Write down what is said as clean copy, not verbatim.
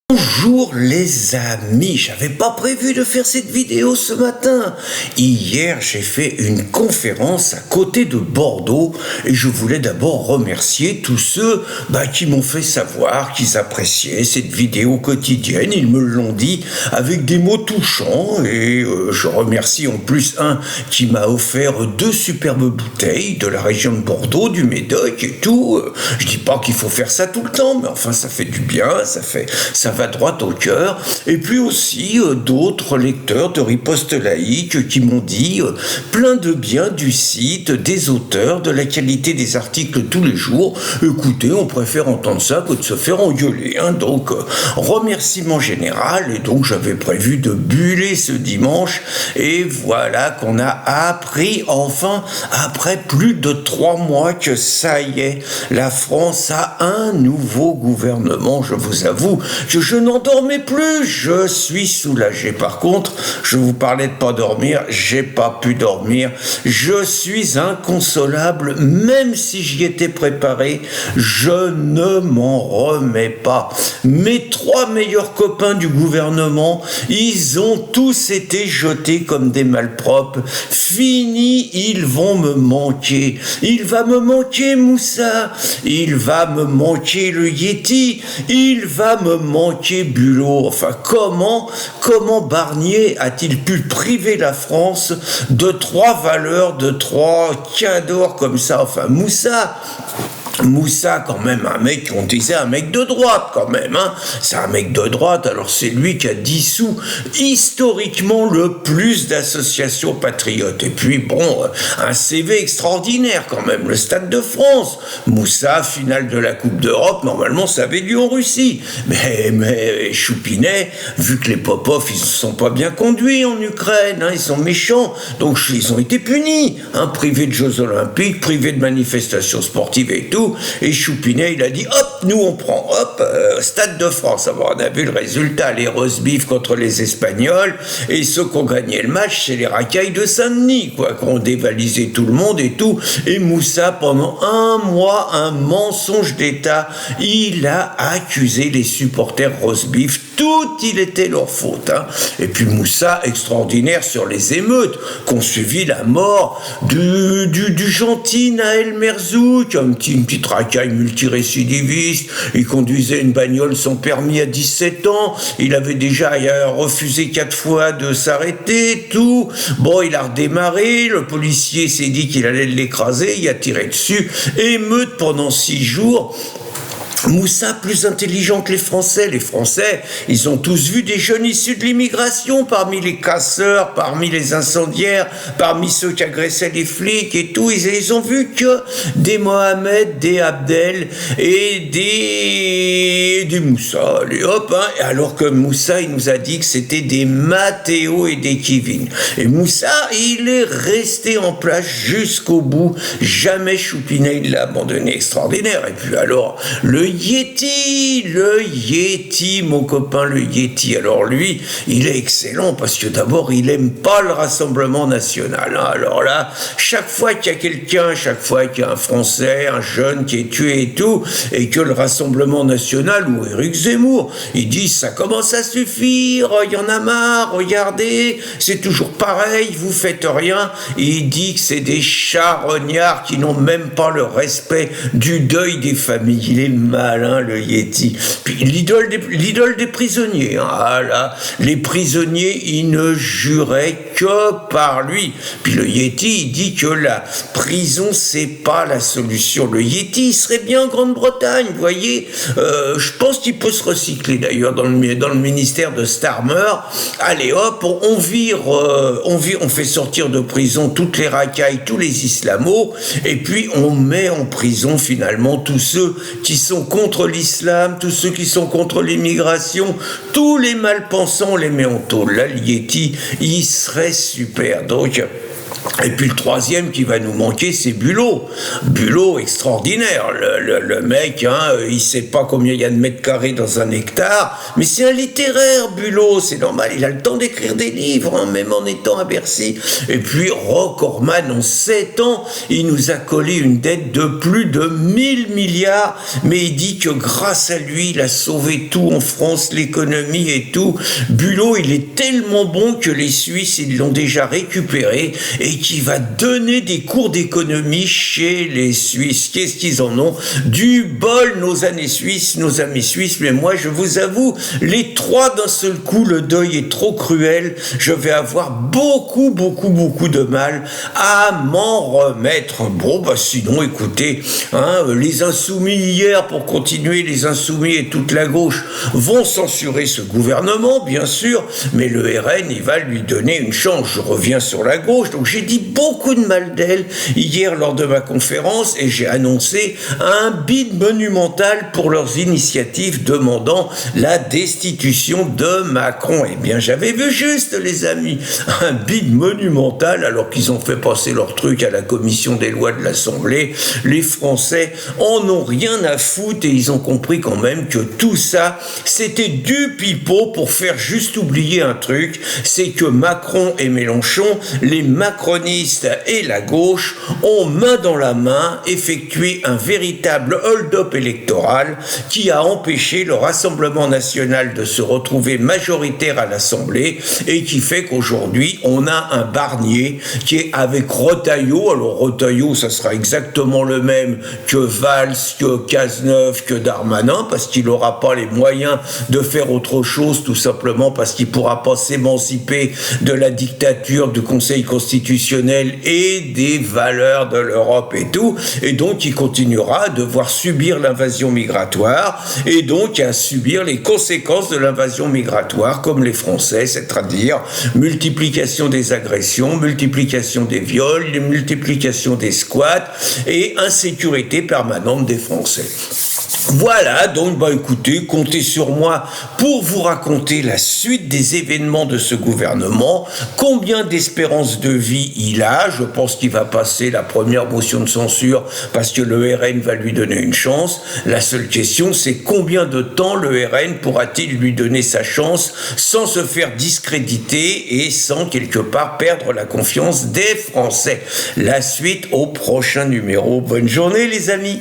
Bonjour les amis, j'avais pas prévu de faire cette vidéo ce matin. Hier j'ai fait une conférence à côté de Bordeaux et je voulais d'abord remercier tous ceux qui m'ont fait savoir qu'ils appréciaient cette vidéo quotidienne. Ils me l'ont dit avec des mots touchants et je remercie en plus un qui m'a offert 2 superbes bouteilles de la région de Bordeaux, du Médoc et tout. Je dis pas qu'il faut faire ça tout le temps, mais enfin ça fait du bien, ça va droit au cœur. Et puis aussi d'autres lecteurs de Riposte Laïque qui m'ont dit plein de bien du site, des auteurs, de la qualité des articles tous les jours. Écoutez, on préfère entendre ça que de se faire engueuler, hein. Donc remerciement général. Et donc j'avais prévu de buller ce dimanche et voilà qu'on a appris enfin après plus de 3 mois que ça y est, la France a un nouveau gouvernement. Je vous avoue que je n'en dormais plus, je suis soulagé. Par contre, je vous parlais de pas dormir, j'ai pas pu dormir, je suis inconsolable, même si j'y étais préparé, je ne m'en remets pas. Mes 3 meilleurs copains du gouvernement, ils ont tous été jetés comme des malpropres. Fini, ils vont me manquer. Il va me manquer Moussa, il va me manquer le Yéti, il va me manquer Bulot. Enfin, comment Barnier a-t-il pu priver la France de 3 valeurs, de 3 cadeaux comme ça? Enfin, Moussa, quand même, un mec, on disait un mec de droite, quand même, hein. C'est un mec de droite, alors c'est lui qui a dissous historiquement le plus d'associations patriotes. Et puis, bon, un CV extraordinaire, quand même, le Stade de France. Moussa, finale de la Coupe d'Europe, normalement, ça avait lieu en Russie. Mais Choupinet, vu que les Popov, ils ne se sont pas bien conduits en Ukraine, hein, ils sont méchants, donc ils ont été punis, hein, privés de Jeux Olympiques, privés de manifestations sportives et tout. Et Choupinet, il a dit, hop, nous on prend, Stade de France. Alors, on a vu le résultat, les roast-beef contre les Espagnols, et ceux qui ont gagné le match, c'est les racailles de Saint-Denis, qui ont dévalisé tout le monde et tout. Et Moussa, pendant 1 mois, un mensonge d'État, il a accusé les supporters roast-beef, tout il était leur faute, hein. Et puis Moussa, extraordinaire sur les émeutes, qu'ont suivi la mort du gentil Naël Merzouk, une petite racaille multirécidiviste. Il conduisait une bagnole sans permis à 17 ans, il avait déjà refusé 4 fois de s'arrêter, tout. Bon, il a redémarré, le policier s'est dit qu'il allait l'écraser, il a tiré dessus, émeute pendant 6 jours. Moussa, plus intelligent que les Français. Les Français, ils ont tous vu des jeunes issus de l'immigration parmi les casseurs, parmi les incendiaires, parmi ceux qui agressaient les flics et tout. Ils ont vu que des Mohamed, des Abdel et des Moussa. Allez, hop, hein. Alors que Moussa, il nous a dit que c'était des Matteo et des Kevin. Et Moussa, il est resté en place jusqu'au bout. Jamais Choupinet, il l'a abandonné. Extraordinaire. Et puis alors, le Yéti, mon copain le Yéti. Alors lui, il est excellent parce que d'abord, il aime pas le Rassemblement National, hein. Alors là, chaque fois qu'il y a quelqu'un, chaque fois qu'il y a un Français, un jeune qui est tué et tout, et que le Rassemblement National ou Éric Zemmour, ils disent ça commence à suffire, il y en a marre, regardez, c'est toujours pareil, vous faites rien. Et il dit que c'est des charognards qui n'ont même pas le respect du deuil des familles. Il est malin, le Yéti. Puis l'idole des prisonniers, hein. Ah là, les prisonniers, ils ne juraient que par lui. Puis le Yéti, il dit que la prison, c'est pas la solution. Le Yéti, il serait bien en Grande-Bretagne, vous voyez. Je pense qu'il peut se recycler d'ailleurs dans le ministère de Starmer. Allez hop, on fait sortir de prison toutes les racailles, tous les islamos, et puis on met en prison finalement tous ceux qui sont contre l'islam, tous ceux qui sont contre l'immigration, tous les malpensants, on les met en tôle. Là, le Yéti, il serait super. Donc, Et puis le troisième qui va nous manquer, c'est Bulot. Bulot, extraordinaire. Le mec, hein, il sait pas combien il y a de mètres carrés dans un hectare, mais c'est un littéraire, Bulot, c'est normal, il a le temps d'écrire des livres, hein, même en étant à Bercy. Et puis Roch Orbman, en 7 ans, il nous a collé une dette de plus de 1000 milliards, mais il dit que grâce à lui, il a sauvé tout en France, l'économie et tout. Bulot, il est tellement bon que les Suisses, ils l'ont déjà récupéré, et qui va donner des cours d'économie chez les Suisses. Qu'est-ce qu'ils en ont? Du bol, nos amis suisses, mais moi, je vous avoue, les trois d'un seul coup, le deuil est trop cruel, je vais avoir beaucoup de mal à m'en remettre. Bon, bah sinon, écoutez, hein, les Insoumis hier, pour continuer, les Insoumis et toute la gauche vont censurer ce gouvernement, bien sûr, mais le RN, il va lui donner une chance. Je reviens sur la gauche, donc j'ai dit beaucoup de mal d'elle hier lors de ma conférence et j'ai annoncé un bid monumental pour leurs initiatives demandant la destitution de Macron. Eh bien, j'avais vu juste, les amis, un bid monumental alors qu'ils ont fait passer leur truc à la commission des lois de l'Assemblée. Les Français en ont rien à foutre et ils ont compris quand même que tout ça, c'était du pipeau pour faire juste oublier un truc, c'est que Macron et Mélenchon, les macronistes et la gauche ont main dans la main effectué un véritable hold-up électoral qui a empêché le Rassemblement national de se retrouver majoritaire à l'Assemblée et qui fait qu'aujourd'hui on a un Barnier qui est avec Retailleau. Alors Retailleau, ça sera exactement le même que Valls, que Cazeneuve, que Darmanin, parce qu'il n'aura pas les moyens de faire autre chose, tout simplement parce qu'il ne pourra pas s'émanciper de la dictature du Conseil constitutionnel et des valeurs de l'Europe et tout, et donc il continuera à devoir subir l'invasion migratoire et donc à subir les conséquences de l'invasion migratoire comme les Français, c'est-à-dire multiplication des agressions, multiplication des viols, multiplication des squats et insécurité permanente des Français. Voilà, donc bah écoutez, comptez sur moi pour vous raconter la suite des événements de ce gouvernement, combien d'espérance de vie il a. Je pense qu'il va passer la première motion de censure parce que le RN va lui donner une chance. La seule question, c'est combien de temps le RN pourra-t-il lui donner sa chance sans se faire discréditer et sans quelque part perdre la confiance des Français. La suite au prochain numéro. Bonne journée les amis.